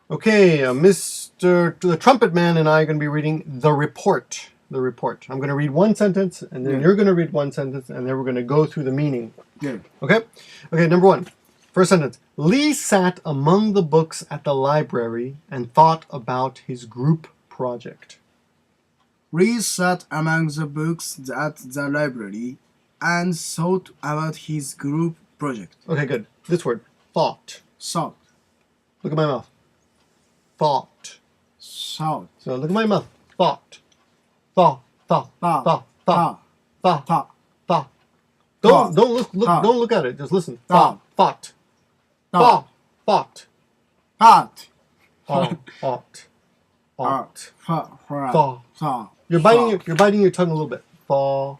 Okay, the Trumpet Man and I are going to be reading the report. The report. I'm going to read one sentence, and then you're going to read one sentence, and then we're going to go through the meaning. Yeah. Okay? Okay, number one. First sentence. Lee sat among the books at the library and thought about his group project. Lee sat among the books at the library and thought about his group project. Okay, good. This word. Thought. Thought. Look at my mouth. Thought. Thought. So look at my mouth. Thought. Thought. Thought. Thought. Thought. Thought. Thought. Thought. Thought. Thought. Don't look. Thought. Don't look at it. Just listen. Thought. Thought. Thought. Thought. Thought. Thought. Thought. Thought. Thought. You're biting your tongue a little bit. Thought.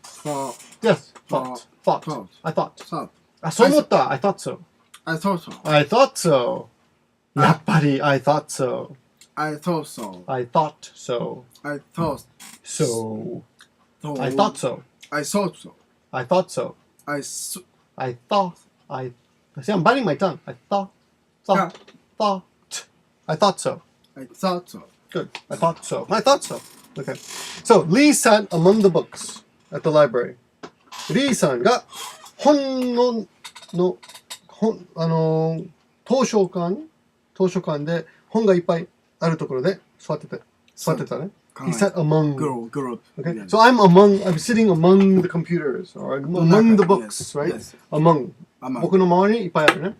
Thought. Yes. Thought. Thought. Thought. I thought. Thought. あ、そう思った. I thought so. I thought so. I thought so. やっぱり I thought so. I thought so. I thought so. I thought So. so. I thought so. I thought so. I thought so. I so. I thought. See, I'm biting my tongue. I thought. I thought so. I thought so. Good. I thought so. I thought so. Okay. So, Lee sat among the books at the library. Lee さんが図書館で本がいっぱいあるところで座ってたね。He sat among. Group. Okay. Yes. So I'm sitting among the computers or among the books, yes. right? Yes. Among. Among. 僕の周りにいっぱいあるね。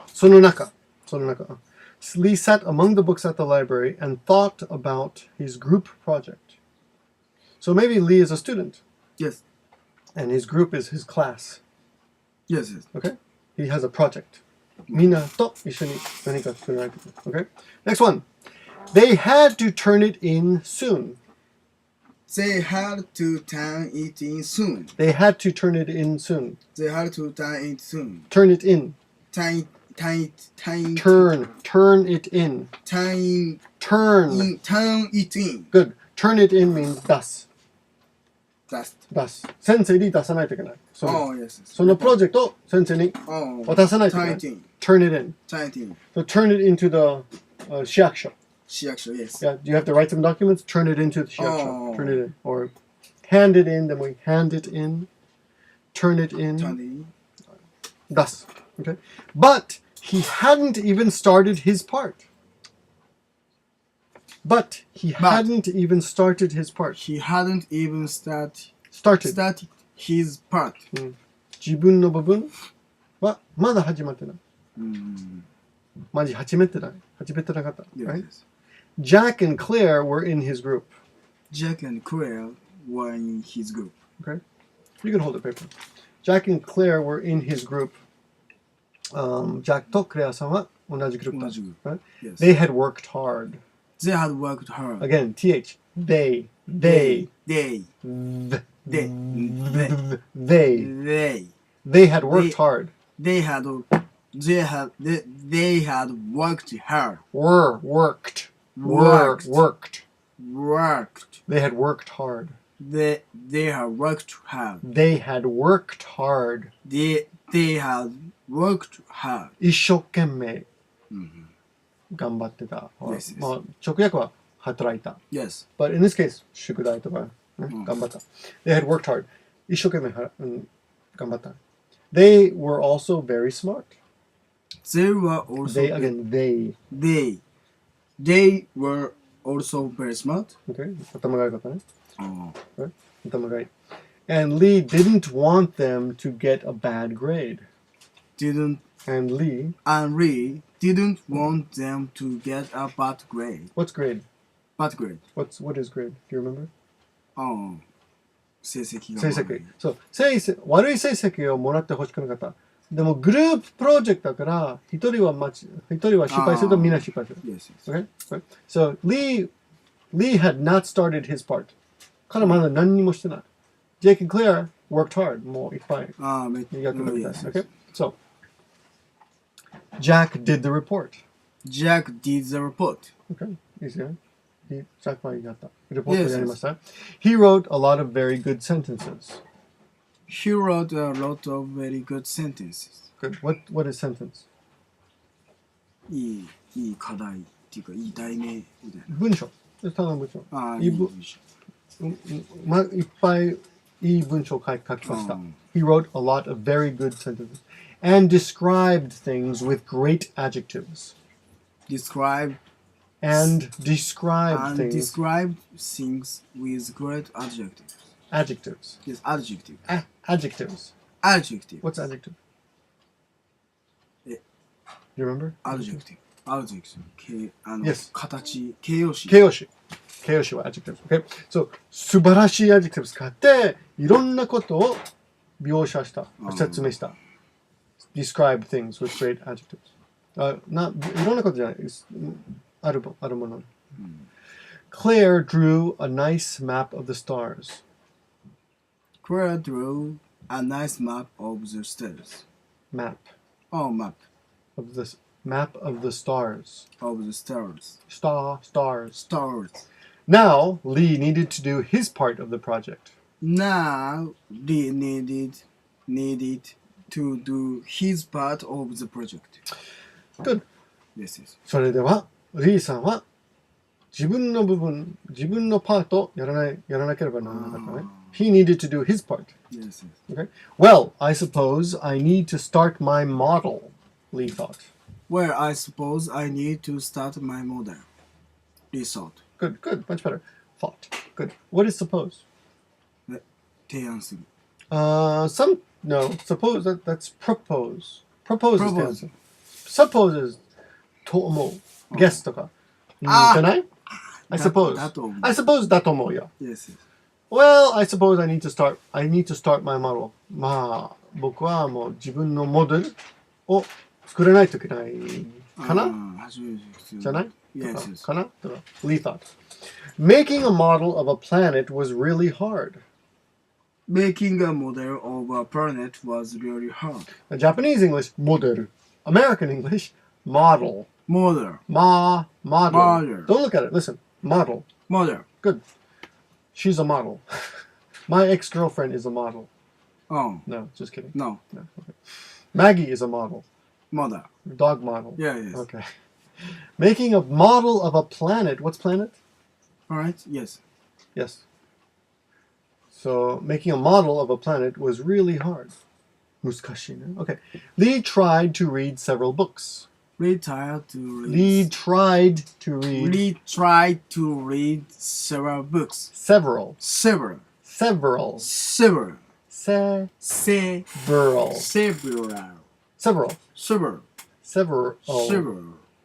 その中。Lee sat among the books at the library and thought about his group project. So maybe Lee is a student. Yes. And his group is his class. Yes. Yes. Okay? He has a project. みんなと一緒に何か作らないといけない。Okay? Next one. They had to turn it in soon. They had to turn it in soon. They had to turn it in soon. They had to turn it soon. Turn it in. Turn it in. Turn it in. Good. Turn it in means 出す。出す。先生に出さないといけない。Oh, yes. そのプロジェクトを先生に渡さないといけない。Turn it in. Turn it in. So turn it into the 市役所. 市役所, yes. Yeah, you have to write some documents, turn it into the 市役所. Turn it in. Or hand it in, then we hand it in. Turn it in. Turn it in. 出す. Okay? But he hadn't even started his part. He hadn't even started his part. His part. 自分の部分はまだ始まってない。まだ始めてなかった。Right? Jack and Claire were in his group. Jack and Claire were in his group. Okay? You can hold the paper. Jack and Claire were in his group. Jack と Claire さんは同じグループだ。Right? Yes. They had worked hard. They had worked hard. Again, TH. They. They had worked hard. They had worked hard. Worked. They had worked hard. They had worked hard. They had worked hard. They had worked hard. 一生懸命頑張ってた。Yes. まあ直訳は働いた。Yes. But in this case, 宿題とか、ね頑張った。They had worked hard. 一生懸命頑張った。They were also very smart. They were also They were also very smart. Okay. 頭が良かったね。Oh. Right? 頭がいい。And Lee didn't want them to get a bad grade. And Lee didn't want them to get a bad grade. What's grade? Bad grade. What is grade? Do you remember? 成績。そう。悪い成績をもらってほしくなかった。でもグループプロジェクトだから一人は失敗するとみんな失敗する。Yes. Okay? Right? So Lee had not started his part. 彼はまだ何にもしてない。Jake and Claire worked hard. もういっぱいやってるみたい。Okay? So Jack did the report. Jack did the report. Okay, easy. Jack はやった。レポートやりました。He wrote a lot of very good sentences. He wrote a lot of very good sentences. Good. What is sentence? いい課題っていうかいい題名みたいな。文章。ただの文章。ああ、いい文いっぱいいい文章を書きました。He wrote a lot of very good sentences and described things with great adjectives. Describe Described things. Describe things with great adjectives. Adjectives. Yes, adjective. Adjectives. Adjective. What's adjective? Eh. You remember? Adjective. Adjective. Yes. 形、形容詞。形容詞。形容詞は adjectives. Okay? So, 素晴らしい adjectives 使って、いろんなことを描写した。説明した。Describe things with great adjectives. いろんなことじゃない。あるもの。Claire drew a nice map of the stars. Claire drew a nice map of the stars. Map. Oh, map. Map of the stars. Of the stars. Stars. Stars. Now, Lee needed to do his part of the project. Now, Lee needed to do his part of the project. Good. Yes, yes. それでは、リーさんは自分のパートやらなければならなかったね。He needed to do his part. Yes, yes. Okay. Well, I suppose I need to start my model, Lee thought. Well, I suppose I need to start my model. Lee thought. Good, much better. Thought. Good. What is suppose? 提案する。No, suppose that's propose. Propose is the answer. Suppose is と思う。guess とか。じゃない? I suppose. だと思う。I suppose だと思うよ。Yes, yes. Well, I suppose I need to start my model. まあ、僕はもう自分のモデルを作らないといけないかなじゃない Yes, yes. かなとか Lee thought. Making a model of a planet was really hard. Making a model of a planet was really hard. Japanese English, モデル. American English, model. Model. Model. Model. Don't look at it. Listen. Model. Model. Good. She's a model. My ex-girlfriend is a model. Oh. No, just kidding. No. Okay. Maggie is a model. Model. Dog model. Yeah, yes. Okay. Making a model of a planet. What's planet? Alright, yes. Yes. So, making a model of a planet was really hard. 難しいね. Okay. Lee tried to read several books. Lee tried to read. Lee tried to read. Lee tried to read several books. Several. Several. Several. Several. Several. Several. Several. Several. Several. Several.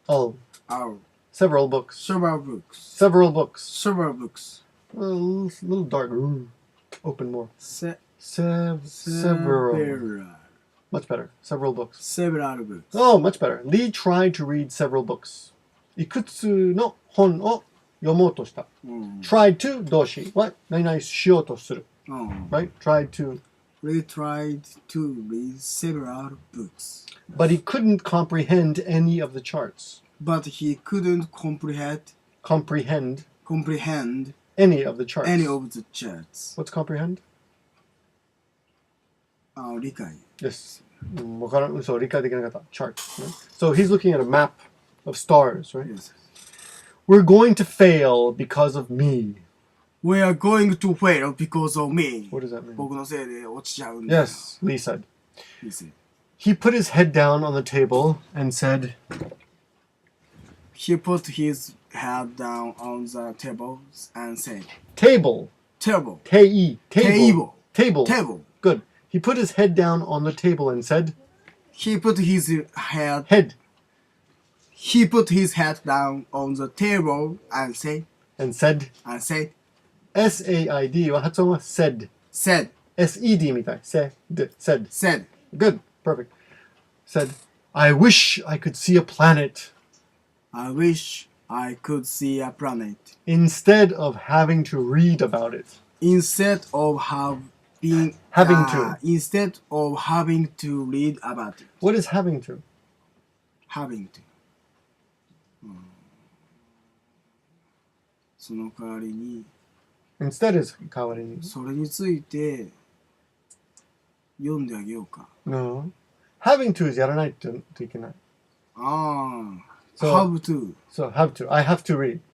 Oh. Oh. Several books. Several books. Several books. Several books. A little dark. Open more. Several. Several. Much better. Several books. Several books. Oh, much better. Lee tried to read several books. いくつの本を読もうとした。tried to 動詞は何々しようとする。Right? Tried to. Lee tried to read several books. But he couldn't comprehend any of the charts. But he couldn't comprehend any of the charts. Any of the charts. What's comprehend? 理解。Yes. わからん。そう、理解できなかった。Chart. So he's looking at a map of stars, right? Yes. We're going to fail because of me. We are going to fail because of me. What does that mean? 僕のせいで落ちちゃうんだ。Yes, Lee said. He said. He put his head down on the table and said. He put his head down on the table and said. Table. Table. Table. Table. Table. Table. Good. He put his head down on the table and said. He put his head. Head. He put his head down on the table and said. And said. And said. S-A-I-D は発音は said. Said. S-E-D みたい。said. Said. Good. Perfect. Said, I wish I could see a planet. I wish I could see a planet. Instead of having to read about it. Instead of having to read about it. What is having to? Having to. その代わりに Instead is 代わりに。それについて読んであげようか。No. Having to is やらないといけない。ああ、So, Have to. so have to. I have to read.